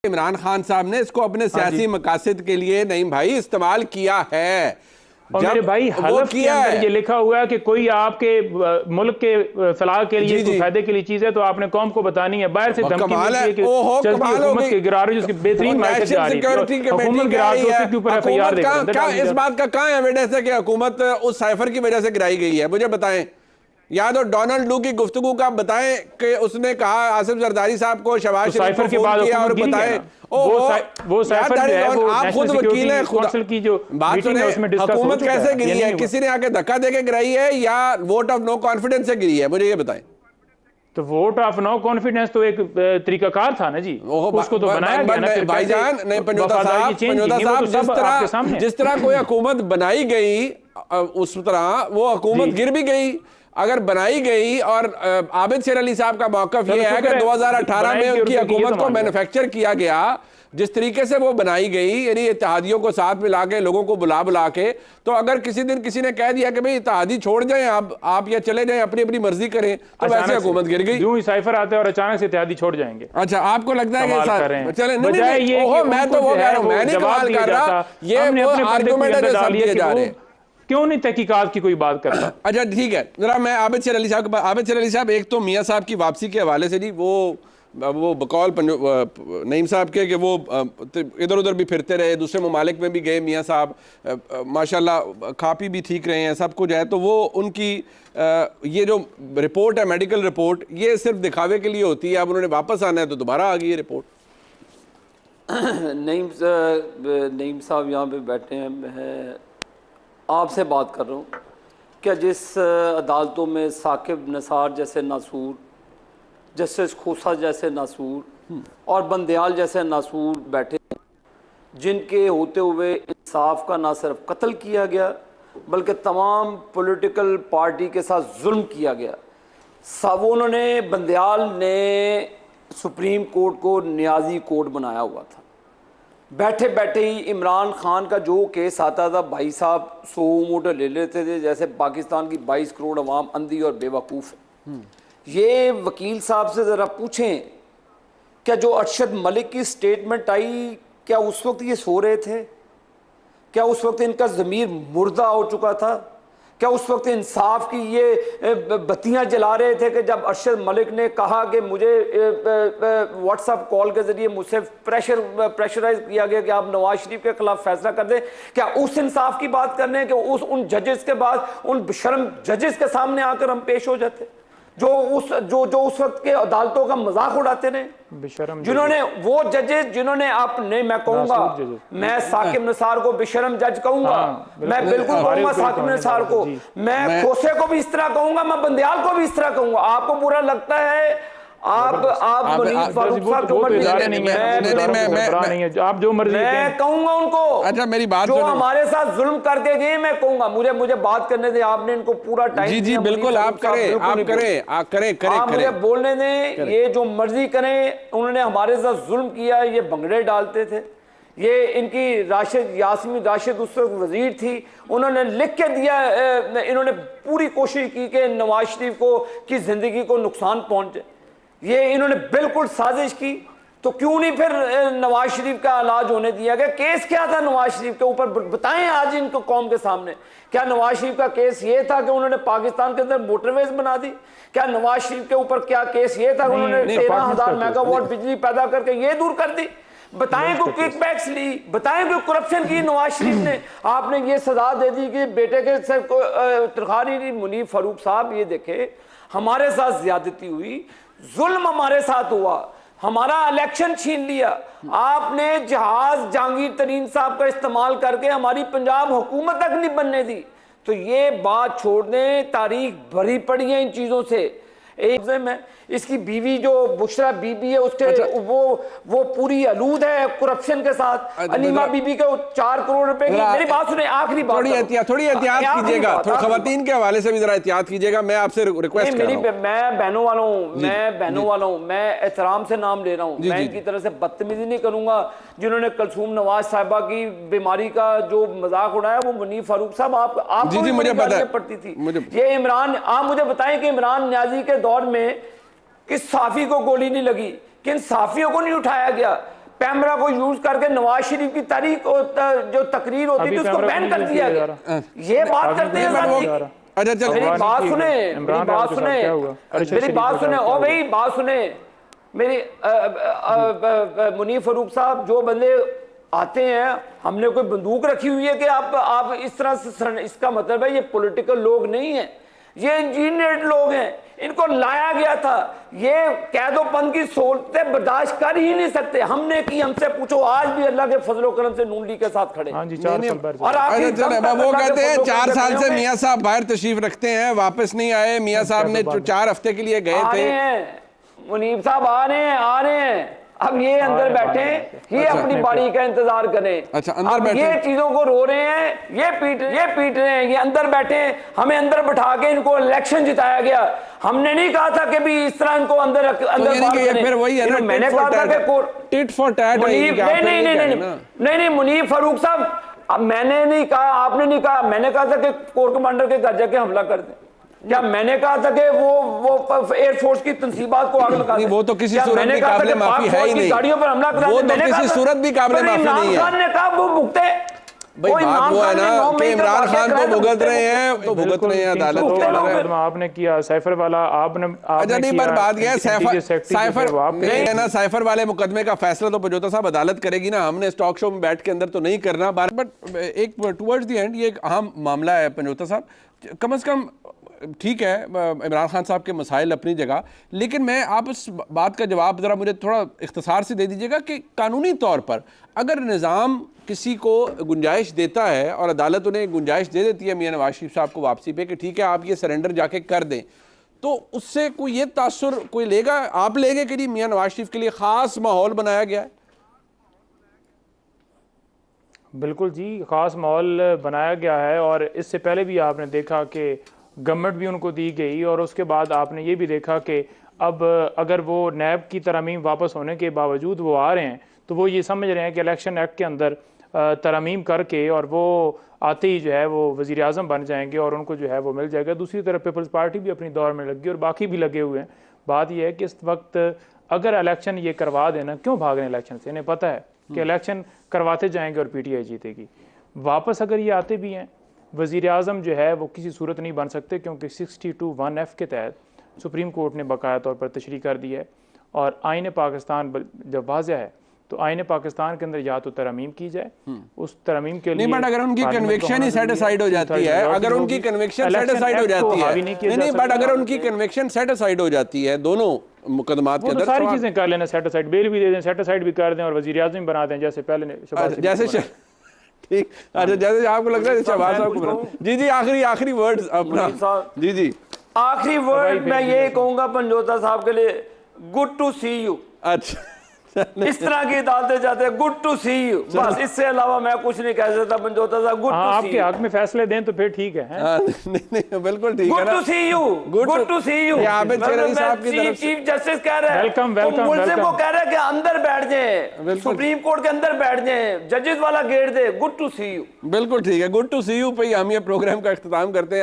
इमरान खान साहब ने इसको अपने सियासी मकासद के लिए नईम भाई इस्तेमाल किया है। और मेरे भाई हलफ के अंदर ये लिखा हुआ है कि कोई आपके मुल्क के फलाह के लिए, कोई फायदे के लिए चीज है तो आपने कौम को बतानी है। बाहर से धमकी मिलती है कि चलती हुकूमत के गिरा रही, उसकी बेहतरीन मार्केट जा रही है, हुकूमत गिरा रही है, उसके ऊपर एफआईआर देकर। इस बात का कहां एविडेंस है कि हुकूमत उस साइफर की वजह से गिराई गई है? मुझे बताएं। या तो डोनाल्ड लू की गुफ्तगू का बताएं कि उसने कहा आसिफ जरदारी साहब को, शहबाज शरीफ को फोन किया और बताएं। वो साइफर जो है वो आप खुद वकील हैं, काउंसिल की जो बात सुने, हुकूमत कैसे गिरी है? किसी ने आके धक्का देके गिराई है या वोट ऑफ नो कॉन्फिडेंस से गिरी है? मुझे ये बताएं। तो वोट ऑफ नो कॉन्फिडेंस तो एक तरीकाकार था ना जी, उसको तो बनाया गया ना भाईजान। नहीं पंजोता साहब, जिस तरह कोई हुकूमत बनाई गई उस तरह वो हुकूमत गिर भी गई। अगर बनाई गई, और आबिद शेर अली साहब का मौकफ ये है कि 2018 में उनकी हुकूमत को मैन्युफैक्चर किया गया, जिस तरीके से वो बनाई गई, यानी इत्तेहादियों को साथ मिला के, लोगों को बुला के, तो अगर किसी दिन किसी ने कह दिया कि भाई इत्तेहादी छोड़ जाएं आप या चले जाएं, अपनी अपनी मर्जी करें, तो वैसे हुकूमत गिर गई। यूं ही साइफर आते हैं और अचानक से इत्तेहादी छोड़ जाएंगे। अच्छा, आपको लगता है कि चले? मैं तो वो कह रहा हूं, मैं नहीं सवाल कर रहा, ये आर्गुमेंट है जो सब दिए जा रहे हैं। क्यों नहीं तहकीकात की कोई बात करता? अच्छा ठीक है, जरा मैं आबिद शेर अली साहब, आबिद शेर अली साहब, एक तो मियाँ साहब की वापसी के हवाले से जी, वो बकौल नईम साहब के कि वो इधर उधर भी फिरते रहे, दूसरे ममालिक में भी गए मियाँ साहब, माशाल्लाह खा पी भी ठीक रहे हैं, सब कुछ है। तो वो उनकी ये जो रिपोर्ट है, मेडिकल रिपोर्ट, ये सिर्फ दिखावे के लिए होती है। अब उन्होंने वापस आना है तो दोबारा आ गई ये रिपोर्ट। नईम साहब यहाँ पे बैठे हैं, मैं आपसे बात कर रहा हूँ। क्या जिस अदालतों में साकिब निसार जैसे नासूर, जस्टिस खोसा जैसे नासूर और बंदयाल जैसे नासूर बैठे, जिनके होते हुए इंसाफ का ना सिर्फ कत्ल किया गया बल्कि तमाम पॉलिटिकल पार्टी के साथ जुल्म किया गया। सब उन्होंने, बंदयाल ने सुप्रीम कोर्ट को न्याजी कोर्ट बनाया हुआ था। बैठे बैठे ही इमरान खान का जो केस आता था, भाई साहब 100 मोटर ले लेते थे जैसे पाकिस्तान की 22 करोड़ अवाम अंधी और बेवकूफ़ है। ये वकील साहब से ज़रा पूछें, क्या जो अरशद मलिक की स्टेटमेंट आई, क्या उस वक्त ये सो रहे थे? क्या उस वक्त इनका ज़मीर मुर्दा हो चुका था? क्या उस वक्त इंसाफ की ये बत्तियां जला रहे थे कि जब अरशद मलिक ने कहा कि मुझे व्हाट्सएप कॉल के जरिए मुझसे प्रेशराइज किया गया कि आप नवाज शरीफ के खिलाफ फैसला कर दें? क्या उस इंसाफ की बात करने कि उन जजेस के बाद, उन बेशर्म जजेस के सामने आकर हम पेश हो जाते जो उस वक्त के अदालतों का मजाक उड़ाते रहे, जिन्होंने वो जजेस जिन्होंने आपने, मैं कहूंगा, मैं साकिब निसार को बेशरम जज कहूंगा, मैं बिल्कुल कहूंगा साकिब निसार को, मैं खोसे को भी इस तरह कहूंगा, मैं बंदयाल को भी इस तरह कहूंगा। आपको बुरा लगता है, आप मुनीर फारूक साहब जो मर्जी, आप जो मर्जी, मैं कहूंगा उनको। अच्छा मेरी बात, जो हमारे साथ जुल्म करते थे, मैं कहूंगा, मुझे बात करने दे, आपने इनको पूरा टाइम। जी बिल्कुल, आप करें, मुझे बोलने दें, ये जो मर्जी करें। उन्होंने हमारे साथ जुल्म किया, ये भंगड़े डालते थे। ये इनकी यास्मीन राशिद उस वक्त वजीर थी, उन्होंने लिख के दिया, इन्होंने पूरी कोशिश की कि नवाज शरीफ की जिंदगी को नुकसान पहुंचे। ये इन्होंने बिल्कुल साजिश की। तो क्यों नहीं फिर नवाज शरीफ का इलाज होने दिया गया? केस क्या था नवाज शरीफ के ऊपर, बताएं आज इनको कौम के सामने। क्या नवाज शरीफ का केस ये था कि उन्होंने पाकिस्तान के अंदर मोटरवेज बना दी? क्या नवाज शरीफ के ऊपर क्या केस ये था कि उन्होंने 13,000 मेगावाट बिजली पैदा करके ये दूर कर दी? बताएं को किकबैक्स ली, बताएं को करप्शन की नवाज शरीफ ने। आपने ये सजा दे दी कि बेटे के सिर्फ तनख्वाह नहीं। मुनीर फारूक साहब, ये देखे, हमारे साथ ज्यादती हुई, जुल्म हमारे साथ हुआ, हमारा इलेक्शन छीन लिया। आपने जहाज जहांगीर तरीन साहब का इस्तेमाल करके हमारी पंजाब हुकूमत तक नहीं बनने दी। तो ये बात छोड़ दें, तारीख भरी पड़ी है इन चीजों से। एक में इसकी बीवी जो बुशरा बीबी है, उसके वो पूरी आलूद है करप्शन के साथ। अनीमा बीबी के 4 करोड़ रुपए की, मेरी बात सुने, आखिरी बात, थोड़ी एहतियात कीजिएगा, थोड़ा खवातीन के हवाले से भी जरा एहतियात कीजिएगा। मैं आपसे रिक्वेस्ट कर रहा हूं, मैं बहनों वाला हूं, मैं एहतराम से नाम ले रहा हूं, मैं इनकी तरह से बदतमीजी नहीं करूंगा। जिन्होंने कलसूम नवाज साहिबा की बीमारी का जो मजाक उड़ाया, वो मुनीर फारूक साहब, आपको मुझे पड़ती थी। ये इमरान, आप मुझे बताएं कि इमरान न्याजी के दौर में किस साफी को गोली नहीं लगी, किन साफियों को नहीं उठाया गया? कैमरा को यूज करके नवाज शरीफ की तारीख जो तकरीर होती थी उसको बैन कर दिया गया। ये बात करते हैं अच्छा चल मेरी बात सुने, मेरी बात सुने, मेरी बात सुने, ओ भाई बात सुने मेरी। मुनीर फारूक साहब, जो बंदे आते हैं, हमने कोई बंदूक रखी हुई है कि आप इस तरह से, इसका मतलब है ये पॉलिटिकल लोग नहीं है, ये इंजीनियर्ड लोग हैं, इनको लाया गया था। ये कैदोपन की सोचते बर्दाश्त कर ही नहीं सकते। हमने की, हमसे पूछो, आज भी अल्लाह के फजलो करम से नून लीग के साथ खड़े। हाँ जी, और वो कहते हैं 4 साल से मियां साहब बाहर तशरीफ रखते हैं, वापस नहीं आए। मियां साहब ने 4 हफ्ते के लिए गए थे। मुनीब साहब आ रहे हैं, अब ये अंदर बैठे, ये अपनी बारी का इंतजार करें। अच्छा, अंदर बैठे, ये चीजों को रो रहे हैं, ये पीट रहे हैं, ये अंदर बैठे। हमें अंदर बैठा के इनको इलेक्शन जिताया गया। हमने नहीं कहा था कि भी इस तरह इनको अंदर फिर वही है ना, मैंने कहा था कि टिट फॉर टैट। नहीं मुनीर फारूक साहब, अब मैंने नहीं कहा, आपने नहीं कहा, मैंने कहा था कि कोर कमांडर के घर जाके हमला कर दें। क्या मैंने कहा था कि वो एयरफोर्स की तंसीबात को आग लगा दें? वो तो किसी सूरत में काबिल माफी है ही नहीं। गाड़ियों पर हमला करा, वो तो किसी सूरत भी काबिल माफी नहीं है। इमरान खान ने कहा वो भुगते। भाई बात वो है ना कि इमरान खान को भुगत रहे हैं, तो भुगत रहे हैं अदालत। आपने किया साइफर वाला, आपने अच्छा नहीं, पर बात यह साइफर ना, साइफर वाले मुकदमे का फैसला तो पंजोता साहब अदालत करेगी ना। हमने स्टॉक शो में बैठ के अंदर तो नहीं करना। बट एक टुवर्ड्स द एंड ये एक अहम मामला है पंजोता साहब। कम से कम ठीक है, इमरान खान साहब के मसाइल अपनी जगह, लेकिन मैं आप उस बात का जवाब ज़रा मुझे थोड़ा इख्तिसार से दे दीजिएगा कि कानूनी तौर पर अगर निज़ाम किसी को गुंजाइश देता है और अदालत उन्हें गुंजाइश दे देती है मियां नवाज शरीफ साहब को वापसी पे कि ठीक है आप ये सरेंडर जाके कर दें, तो उससे कोई ये तासुर कोई लेगा, आप लेंगे कि नहीं मियां नवाज शरीफ के लिए ख़ास माहौल बनाया गया है? बिल्कुल जी, ख़ास माहौल बनाया गया है। और इससे पहले भी आपने देखा कि गवर्नमेंट भी उनको दी गई, और उसके बाद आपने ये भी देखा कि अब अगर वो नैब की तरमीम वापस होने के बावजूद वो आ रहे हैं, तो वो ये समझ रहे हैं कि इलेक्शन एक्ट के अंदर तरमीम करके और वो आते ही जो है वो वज़ीर आज़म बन जाएंगे और उनको जो है वो मिल जाएगा। दूसरी तरफ पीपल्स पार्टी भी अपनी दौर में लगी और बाकी भी लगे हुए हैं। बात यह है कि इस वक्त अगर इलेक्शन ये करवा देना, क्यों भाग रहे हैं इलेक्शन से? इन्हें पता है कि इलेक्शन करवाते जाएंगे और PTI जीतेगी। वापस अगर ये आते भी हैं, वज़ीर आज़म जो है वो किसी सूरत नहीं बन सकते, क्योंकि 62(1)(f) के तहत सुप्रीम कोर्ट ने बकाया तौर पर तशरीह कर दी है। और आईन पाकिस्तान जब वाज़ह है तो आईन पाकिस्तान के अंदर या तो तरमीम की जाए, उस तरमीम के लिए नहीं, बट अगर उनकी कन्विक्शन ही सेटिस्फाइड हो जाती है, अगर उनकी कन्विक्शन सेटिस्फाइड हो जाती है, नहीं बट अगर उनकी कन्विक्शन सेटिस्फाइड हो जाती है दोनों मुकदमात के अंदर, सारी चीजें कर लेना, सेटिस्फाइड, बेल भी दे दें, सेटिस्फाइड भी कर दें और वज़ीर आज़म बना दें जैसे पहले जैसे ठीक। अच्छा, जैसे आपको लग रहा है शहबाज साहब को जी आखिरी वर्ड्स अपना जी आखिरी वर्ड मैं ये कहूंगा पंजोता साहब के लिए, गुड टू सी यू। अच्छा, इस तरह की अदालतें जाते हैं, गुड टू सी यू, बस इससे अलावा मैं कुछ नहीं कह सकता पंजोता साहब। गुड टू सी आपके हक में फैसले दें तो फिर ठीक है। नहीं बिल्कुल ठीक है। Good to see you, good to see you. Abid शेरनी साहब की तरफ से चीफ जस्टिस कह रहे हैं, वेलकम मुल्ज़िम को कह रहे हैं कि अंदर बैठ जाएं, सुप्रीम कोर्ट के अंदर बैठ जाएं, जजेस वाला गेट दे। गुड टू सी यू, बिल्कुल ठीक है। गुड टू सी यू पे हम ये प्रोग्राम का इख्तिताम करते हैं।